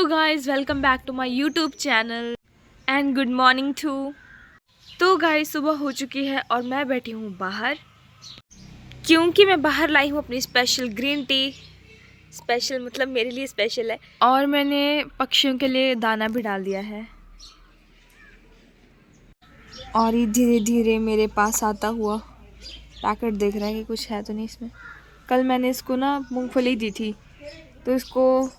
Hello guys, welcome back to my YouTube channel and good morning to. तो guys, सुबह हो चुकी है और मैं बैठी हूँ बाहर, क्योंकि मैं बाहर लाई हूँ अपनी स्पेशल ग्रीन टी। स्पेशल मतलब मेरे लिए स्पेशल है। और मैंने पक्षियों के लिए दाना भी डाल दिया है और ये धीरे धीरे मेरे पास आता हुआ पैकेट देख रहा है कि कुछ है तो नहीं इसमें। कल मैंने इसको ना मूंगफली दी थी, तो इसको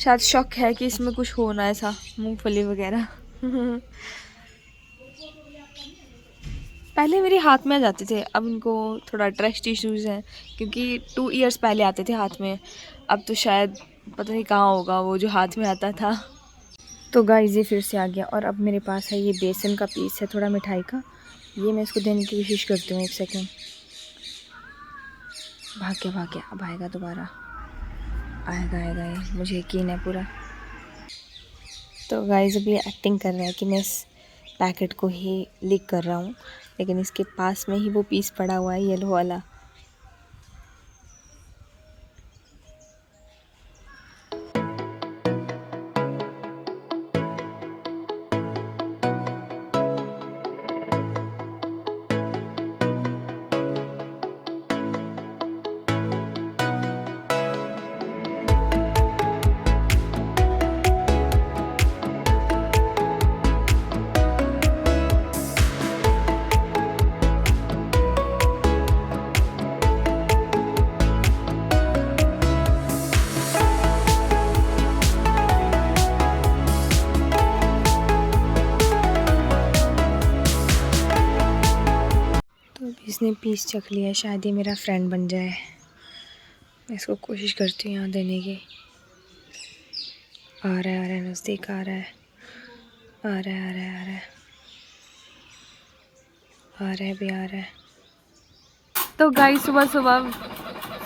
शायद शक है कि इसमें कुछ होना है ऐसा, मूंगफली वगैरह। पहले मेरे हाथ में आ जाते थे, अब इनको थोड़ा ट्रस्ट इश्यूज़ हैं क्योंकि 2 इयर्स पहले आते थे हाथ में। अब तो शायद पता नहीं कहाँ होगा वो जो हाथ में आता था। तो गाइस, ये फिर से आ गया और अब मेरे पास है ये बेसन का पीस है, थोड़ा मिठाई का। ये मैं इसको देने की कोशिश करती हूँ। 1 सेकेंड। भाग गया, अब आएगा दोबारा। आएगा आएगा, ये मुझे यकीन है पूरा। तो गाइस, अभी एक्टिंग कर रहा है कि मैं इस पैकेट को ही लीक कर रहा हूँ, लेकिन इसके पास में ही वो पीस पड़ा हुआ है, येलो वाला। तो इसने पीस चख लिया है, शायद ये मेरा फ्रेंड बन जाए। मैं इसको कोशिश करती हूँ यहाँ देने की। आ रहा है नज़दीक आ रहा है, आ रहा है, आ रहा है, आ रहा है, आ रहा है भी, आ रहा है। तो गाइस, सुबह सुबह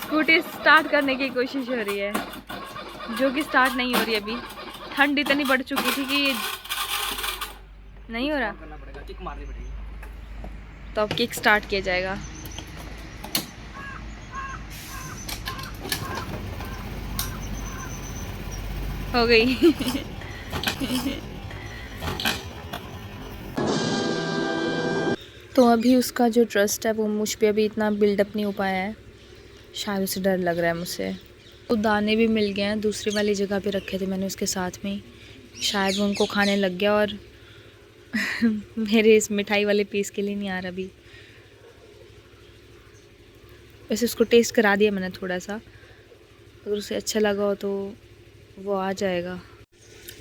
स्कूटी स्टार्ट करने की कोशिश हो रही है, जो कि स्टार्ट नहीं हो रही अभी। ठंड इतनी बढ़ चुकी थी कि नहीं हो रहा, तो अब किक स्टार्ट किया जाएगा। हो गई। तो अभी उसका जो ट्रस्ट है वो मुझ पे अभी इतना बिल्डअप नहीं हो पाया है, शायद उसे डर लग रहा है मुझसे। तो दाने भी मिल गए हैं, दूसरी वाली जगह पे रखे थे मैंने उसके साथ में, शायद वो उनको खाने लग गया और मेरे इस मिठाई वाले पीस के लिए नहीं आ रहा अभी। वैसे उसको टेस्ट करा दिया मैंने थोड़ा सा, अगर उसे अच्छा लगा हो तो वो आ जाएगा।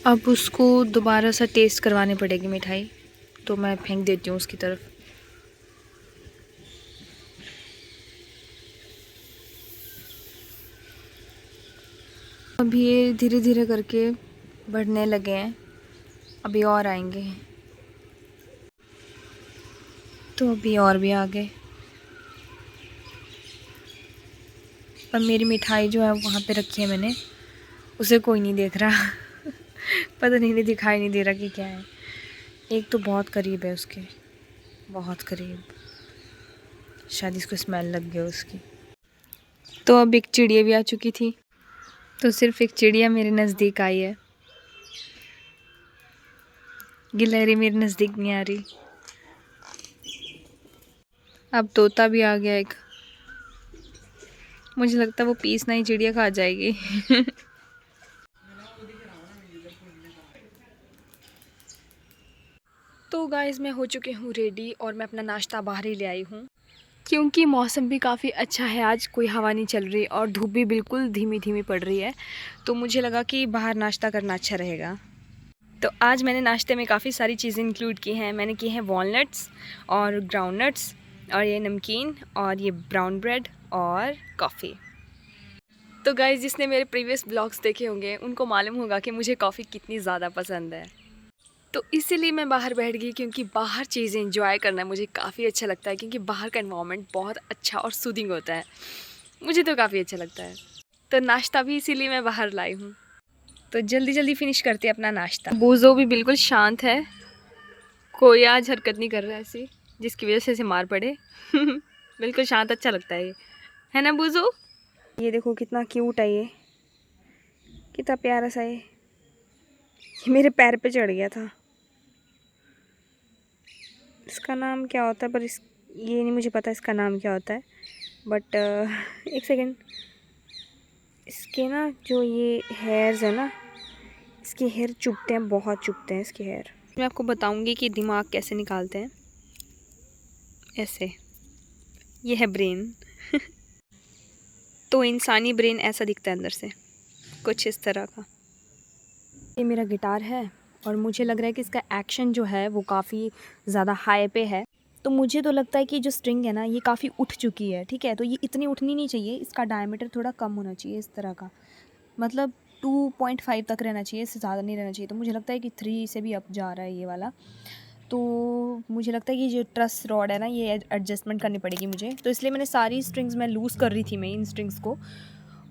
अब उसको दोबारा सा टेस्ट करवानी पड़ेगी मिठाई, तो मैं फेंक देती हूँ उसकी तरफ। अभी ये धीरे धीरे करके बढ़ने लगे हैं, अभी और आएंगे, तो अभी और भी आ गए। पर मेरी मिठाई जो है वहाँ पे रखी है मैंने, उसे कोई नहीं देख रहा। पता नहीं दिखाई नहीं दे रहा कि क्या है। एक तो बहुत करीब है उसके, बहुत करीब, शायद इसको स्मेल लग गया उसकी। तो अब एक चिड़िया भी आ चुकी थी, तो सिर्फ एक चिड़िया मेरे नज़दीक आई है, गिलहरी मेरे नज़दीक नहीं आ रही। अब तोता भी आ गया एक, मुझे लगता है वो पीस नहीं चिड़िया खा जाएगी। तो गाइस, मैं हो चुकी हूँ रेडी और मैं अपना नाश्ता बाहर ही ले आई हूँ, क्योंकि मौसम भी काफ़ी अच्छा है आज, कोई हवा नहीं चल रही और धूप भी बिल्कुल धीमी धीमी पड़ रही है, तो मुझे लगा कि बाहर नाश्ता करना अच्छा रहेगा। तो आज मैंने नाश्ते में काफ़ी सारी चीज़ें इंक्लूड की हैं। मैंने की हैं वॉलनट्स और ग्राउंडनट्स और ये नमकीन और ये ब्राउन ब्रेड और कॉफ़ी। तो गाइस, जिसने मेरे प्रीवियस ब्लॉग्स देखे होंगे उनको मालूम होगा कि मुझे कॉफ़ी कितनी ज़्यादा पसंद है। तो इसीलिए मैं बाहर बैठ गई, क्योंकि बाहर चीज़ें इंजॉय करना मुझे काफ़ी अच्छा लगता है, क्योंकि बाहर का एनवायरनमेंट बहुत अच्छा और सूदिंग होता है, मुझे तो काफ़ी अच्छा लगता है। तो नाश्ता भी इसीलिए मैं बाहर लाई हूँ। तो जल्दी जल्दी फिनिश करते हैं अपना नाश्ता। बूजो भी बिल्कुल शांत है, कोई आज हरकत नहीं कर रहा है ऐसी जिसकी वजह से इसे मार पड़े। बिल्कुल शांत, अच्छा लगता है ये, है ना बूजो? ये देखो कितना क्यूट है, ये कितना प्यारा सा है। ये मेरे पैर पे चढ़ गया था। इसका नाम क्या होता है, पर ये नहीं मुझे पता इसका नाम क्या होता है। बट एक सेकेंड, इसके ना जो ये हेयर्स है ना, इसके हेयर चुभते हैं, बहुत चुभते हैं इसके हेयर। मैं आपको बताऊंगी कि दिमाग कैसे निकालते हैं। ऐसे, ये है ब्रेन। तो इंसानी ब्रेन ऐसा दिखता है अंदर से, कुछ इस तरह का। ये मेरा गिटार है और मुझे लग रहा है कि इसका एक्शन जो है वो काफ़ी ज़्यादा हाई पे है। तो मुझे तो लगता है कि जो स्ट्रिंग है ना ये काफ़ी उठ चुकी है, ठीक है। तो ये इतनी उठनी नहीं चाहिए, इसका डायमीटर थोड़ा कम होना चाहिए इस तरह का, मतलब 2.5 तक रहना चाहिए, इससे ज़्यादा नहीं रहना चाहिए। तो मुझे लगता है कि 3 से भी अप जा रहा है ये वाला। तो मुझे लगता है कि जो ट्रस रॉड है ना ये एडजस्टमेंट करनी पड़ेगी मुझे। तो इसलिए मैंने सारी स्ट्रिंग्स मैं लूज़ कर रही थी मैं इन स्ट्रिंग्स को।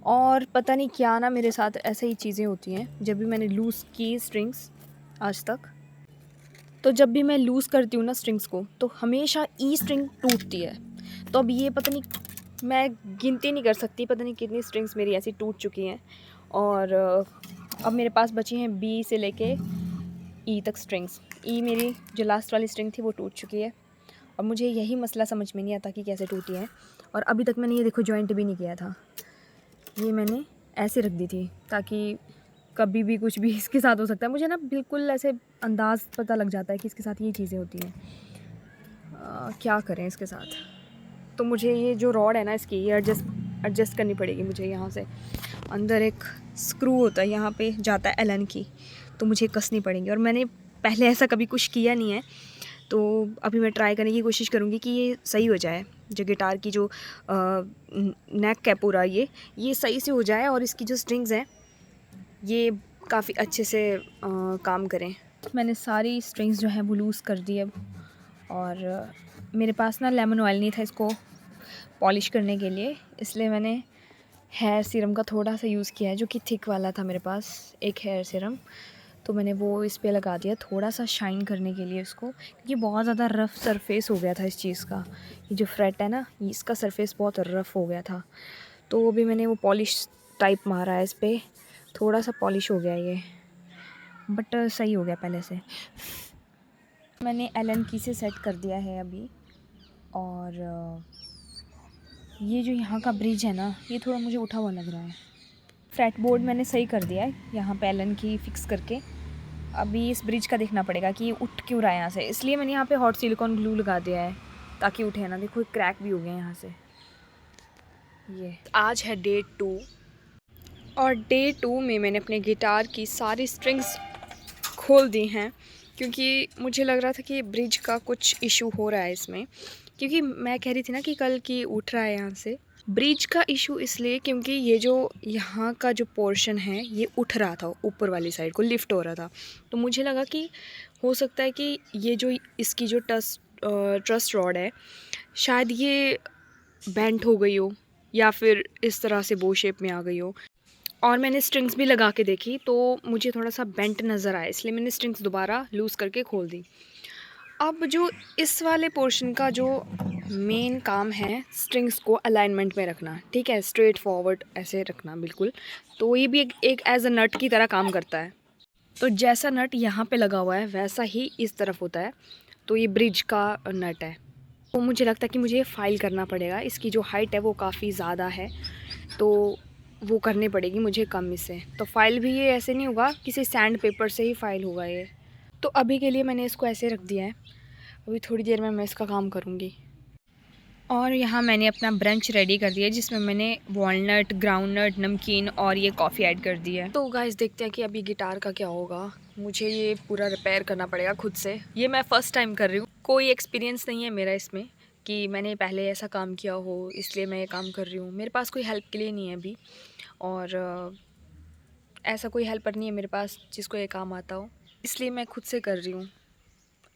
और पता नहीं क्या ना मेरे साथ ऐसे ही चीज़ें होती हैं जब भी मैंने लूज़ की स्ट्रिंग्स आज तक। तो जब भी मैं लूज़ करती हूँ ना स्ट्रिंग्स को तो हमेशा ई स्ट्रिंग टूटती है। तो अब ये पता नहीं, मैं गिनती नहीं कर सकती, पता नहीं कितनी स्ट्रिंग्स मेरी ऐसी टूट चुकी हैं। और अब मेरे पास बची हैं बी से लेके ई तक स्ट्रिंग्स। ई मेरी जो लास्ट वाली स्ट्रिंग थी वो टूट चुकी है। और मुझे यही मसला समझ में नहीं आता कि कैसे टूटी है। और अभी तक मैंने ये देखो जॉइंट भी नहीं किया था, ये मैंने ऐसे रख दी थी ताकि कभी भी कुछ भी इसके साथ हो सकता है। मुझे ना बिल्कुल ऐसे अंदाज़ पता लग जाता है कि इसके साथ ये चीज़ें होती हैं। क्या करें इसके साथ। तो मुझे ये जो रॉड है ना इसकी ये एडजस्ट करनी पड़ेगी मुझे। यहाँ से अंदर एक स्क्रू होता है, यहाँ पे जाता है एलन की, तो मुझे कसनी पड़ेगी। और मैंने पहले ऐसा कभी कुछ किया नहीं है, तो अभी मैं ट्राई करने की कोशिश करूँगी कि ये सही हो जाए। जो गिटार की जो नेक है पूरा ये सही से हो जाए और इसकी जो स्ट्रिंग्स हैं ये काफ़ी अच्छे से काम करें। मैंने सारी स्ट्रिंग्स जो हैं वो लूज़ कर दी अब। और मेरे पास ना लेमन ऑयल नहीं था इसको पॉलिश करने के लिए, इसलिए मैंने हेयर सीरम का थोड़ा सा यूज़ किया है, जो कि थिक वाला था मेरे पास एक हेयर सीरम। तो मैंने वो इस पे लगा दिया थोड़ा सा शाइन करने के लिए इसको, क्योंकि बहुत ज़्यादा रफ़ सरफेस हो गया था इस चीज़ का। ये जो फ्रेट है ना इसका सरफेस बहुत रफ़ हो गया था। तो अभी मैंने वो पॉलिश टाइप मारा है इस पर, थोड़ा सा पॉलिश हो गया ये, बट सही हो गया पहले से। मैंने एलन की से सेट कर दिया है अभी। और ये जो यहाँ का ब्रिज है ना ये थोड़ा मुझे उठा हुआ लग रहा है। फ्रैट बोर्ड मैंने सही कर दिया है यहाँ पे एलन की फिक्स करके। अभी इस ब्रिज का देखना पड़ेगा कि ये उठ क्यों रहा है यहाँ से, इसलिए मैंने यहाँ पे हॉट सिलिकॉन ग्लू लगा दिया है ताकि उठे ना। देखो क्रैक भी हो गया यहाँ से। ये आज है डे 2 और डे 2 में मैंने अपने गिटार की सारी स्ट्रिंग्स खोल दी हैं, क्योंकि मुझे लग रहा था कि ब्रिज का कुछ इशू हो रहा है इसमें। क्योंकि मैं कह रही थी ना कि कल की उठ रहा है यहाँ से। ब्रिज का इशू इसलिए क्योंकि ये जो यहाँ का जो पोर्शन है ये उठ रहा था, ऊपर वाली साइड को लिफ्ट हो रहा था। तो मुझे लगा कि हो सकता है कि ये जो इसकी जो ट्रस्ट रॉड है शायद ये बेंट हो गई हो या फिर इस तरह से बो शेप में आ गई हो। और मैंने स्ट्रिंग्स भी लगा के देखी तो मुझे थोड़ा सा बेंट नज़र आया, इसलिए मैंने स्ट्रिंग्स दोबारा लूज़ करके खोल दी। अब जो इस वाले पोर्शन का जो मेन काम है स्ट्रिंग्स को अलाइनमेंट में रखना, ठीक है, स्ट्रेट फॉरवर्ड ऐसे रखना बिल्कुल। तो ये भी एक एज अ नट की तरह काम करता है। तो जैसा नट यहाँ पे लगा हुआ है वैसा ही इस तरफ होता है। तो ये ब्रिज का नट है। तो मुझे लगता है कि मुझे फाइल करना पड़ेगा, इसकी जो हाइट है वो काफ़ी ज़्यादा है, तो वो करनी पड़ेगी मुझे कम इससे। तो फाइल भी ये ऐसे नहीं होगा, किसी सैंड पेपर से ही फाइल होगा ये। तो अभी के लिए मैंने इसको ऐसे रख दिया है, अभी थोड़ी देर में मैं इसका काम करूँगी। और यहाँ मैंने अपना ब्रंच रेडी कर दिया जिसमें मैंने वॉलनट, ग्राउंडनट, नमकीन और ये कॉफ़ी ऐड कर दी है। तो गाइस देखते हैं कि अभी गिटार का क्या होगा। मुझे ये पूरा रिपेयर करना पड़ेगा खुद से। ये मैं फ़र्स्ट टाइम कर रही हूँ, कोई एक्सपीरियंस नहीं है मेरा इसमें कि मैंने पहले ऐसा काम किया हो, इसलिए मैं ये काम कर रही हूँ। मेरे पास कोई हेल्प के लिए नहीं है अभी, और ऐसा कोई हेल्पर नहीं है मेरे पास जिसको ये काम आता हो, इसलिए मैं खुद से कर रही हूँ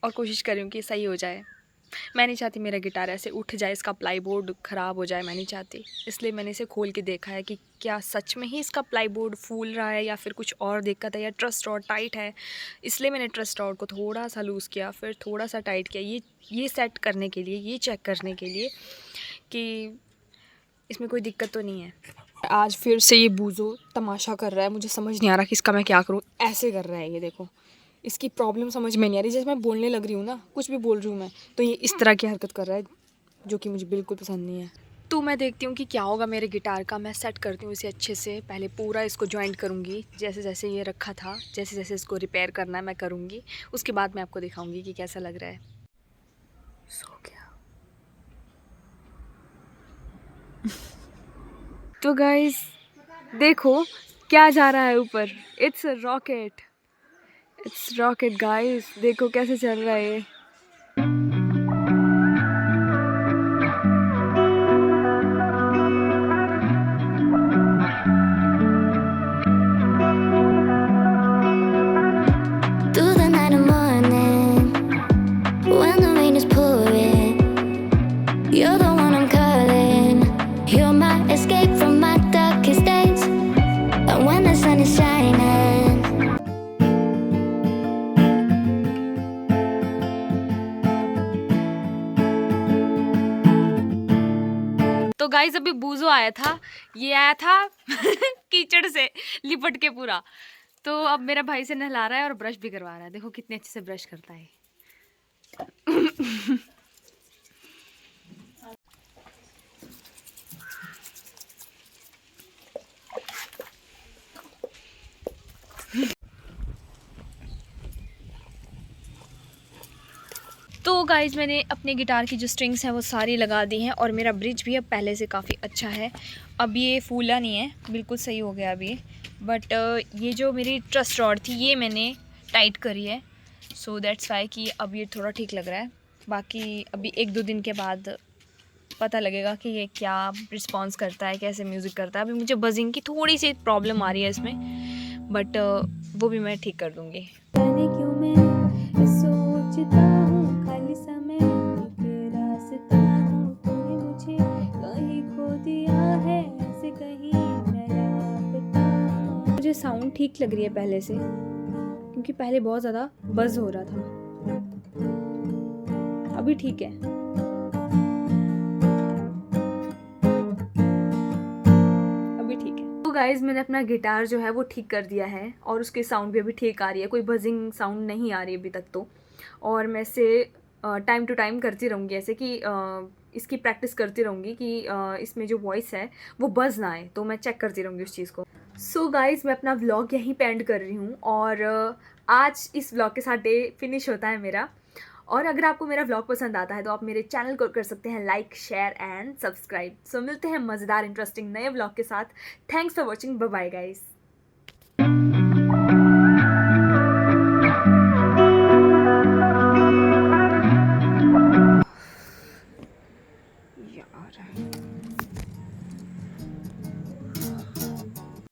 और कोशिश कर रही हूँ कि सही हो जाए। मैं नहीं चाहती मेरा गिटार ऐसे उठ जाए, इसका प्लाईबोर्ड ख़राब हो जाए, मैं नहीं चाहती। इसलिए मैंने इसे खोल के देखा है कि क्या सच में ही इसका प्लाईबोर्ड फूल रहा है या फिर कुछ और दिक्कत है या ट्रस्ट रॉड टाइट है। इसलिए मैंने ट्रस्ट रॉड को थोड़ा सा लूज़ किया, फिर थोड़ा सा टाइट किया, ये सेट करने के लिए, ये चेक करने के लिए कि इसमें कोई दिक्कत तो नहीं है। आज फिर से ये बूजो तमाशा कर रहा है, मुझे समझ नहीं आ रहा कि इसका मैं क्या करूँ। ऐसे कर रहा है ये, देखो इसकी प्रॉब्लम समझ में नहीं आ रही। जैसे मैं बोलने लग रही हूँ ना, कुछ भी बोल रही हूँ मैं, तो ये इस तरह की हरकत कर रहा है जो कि मुझे बिल्कुल पसंद नहीं है। तो मैं देखती हूँ कि क्या होगा मेरे गिटार का। मैं सेट करती हूँ इसे अच्छे से, पहले पूरा इसको जॉइंट करूँगी जैसे जैसे ये रखा था, जैसे जैसे इसको रिपेयर करना है मैं करूँगी। उसके बाद मैं आपको दिखाऊँगी कि कैसा लग रहा है। सो गया। तो गाइस देखो क्या जा रहा है ऊपर। It's a rocket, it's rocket guys, देखो कैसे चल रहा है ये। Through the night and morning, when the rain is pouring, you're the one I'm calling. You're my escape from my darkest days, and when the sun is shining. तो guys अभी बूजो आया था, ये आया था कीचड़ से लिपट के पूरा। तो अब मेरा भाई से नहला रहा है और ब्रश भी करवा रहा है। देखो कितने अच्छे से ब्रश करता है। तो गाइज़ मैंने अपने गिटार की जो स्ट्रिंग्स हैं वो सारी लगा दी हैं और मेरा ब्रिज भी अब पहले से काफ़ी अच्छा है। अब ये फूला नहीं है, बिल्कुल सही हो गया अभी। बट ये जो मेरी ट्रस्ट रॉड थी ये मैंने टाइट करी है, सो दैट्स वाई कि अब ये थोड़ा ठीक लग रहा है। बाकी अभी 1-2 दिन के बाद पता लगेगा कि ये क्या रिस्पॉन्स करता है, कैसे म्यूज़िक करता है। अभी मुझे बजिंग की थोड़ी सी प्रॉब्लम आ रही है इसमें, बट वो भी मैं ठीक कर दूँगी। मुझे साउंड ठीक लग रही है पहले से, क्योंकि पहले बहुत ज़्यादा बज़ हो रहा था। अभी ठीक है। अभी ठीक है। तो गाइज़ मैंने अपना गिटार जो है वो ठीक कर दिया है और उसकी साउंड भी अभी ठीक आ रही है, कोई बजिंग साउंड नहीं आ रही अभी तक तो। और मैं इसे टाइम टू टाइम करती रहूँगी, ऐसे कि इसकी प्रैक्टिस करती रहूँगी कि इसमें जो वॉइस है वो बज़ ना आए, तो मैं चेक करती रहूँगी उस चीज़ को। सो गाइज़ मैं अपना व्लॉग यहीं पे एंड कर रही हूँ और आज इस व्लॉग के साथ डे फिनिश होता है मेरा। और अगर आपको मेरा व्लॉग पसंद आता है तो आप मेरे चैनल को कर सकते हैं like, share and subscribe. So मिलते हैं मज़ेदार इंटरेस्टिंग नए व्लॉग के साथ। Thanks for watching, bye bye guys. यार